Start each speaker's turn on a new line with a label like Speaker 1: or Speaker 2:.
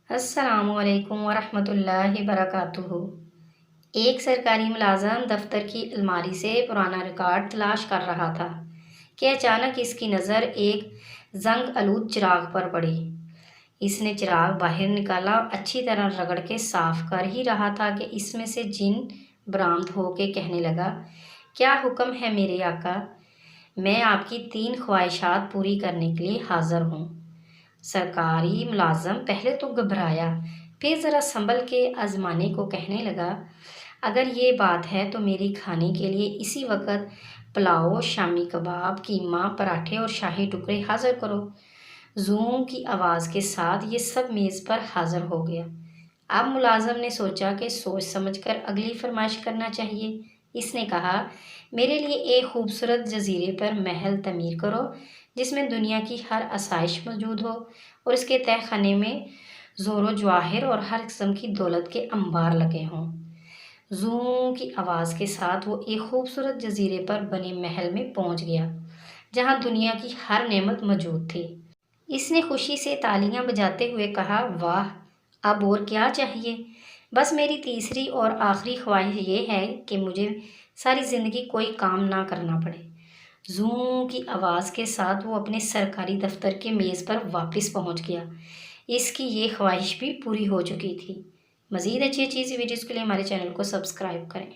Speaker 1: السلام علیکم ورحمۃ اللہ وبرکاتہ۔ ایک سرکاری ملازم دفتر کی الماری سے پرانا ریکارڈ تلاش کر رہا تھا کہ اچانک اس کی نظر ایک زنگ آلود چراغ پر پڑی۔ اس نے چراغ باہر نکالا اور اچھی طرح رگڑ کے صاف کر ہی رہا تھا کہ اس میں سے جن برآمد ہو کے کہنے لگا، کیا حکم ہے میرے آقا؟ میں آپ کی 3 خواہشات پوری کرنے کے لیے حاضر ہوں۔ سرکاری ملازم پہلے تو گھبرایا، پھر ذرا سنبھل کے آزمانے کو کہنے لگا، اگر یہ بات ہے تو میری کھانے کے لیے اسی وقت پلاؤ، شامی کباب، قیمہ، پراٹھے اور شاہی ٹکڑے حاضر کرو۔ زوں کی آواز کے ساتھ یہ سب میز پر حاضر ہو گیا۔ اب ملازم نے سوچا کہ سوچ سمجھ کر اگلی فرمائش کرنا چاہیے۔ اس نے کہا، میرے لیے ایک خوبصورت جزیرے پر محل تعمیر کرو جس میں دنیا کی ہر آسائش موجود ہو اور اس کے تہہ خانے میں زور و جواہر اور ہر قسم کی دولت کے انبار لگے ہوں۔ زوں کی آواز کے ساتھ وہ ایک خوبصورت جزیرے پر بنے محل میں پہنچ گیا جہاں دنیا کی ہر نعمت موجود تھی۔ اس نے خوشی سے تالیاں بجاتے ہوئے کہا، واہ، اب اور کیا چاہیے؟ بس میری تیسری اور آخری خواہش یہ ہے کہ مجھے ساری زندگی کوئی کام نہ کرنا پڑے۔ زوں کی آواز کے ساتھ وہ اپنے سرکاری دفتر کے میز پر واپس پہنچ گیا۔ اس کی یہ خواہش بھی پوری ہو چکی تھی۔ مزید اچھی ویڈیوز کے لیے ہمارے چینل کو سبسکرائب کریں۔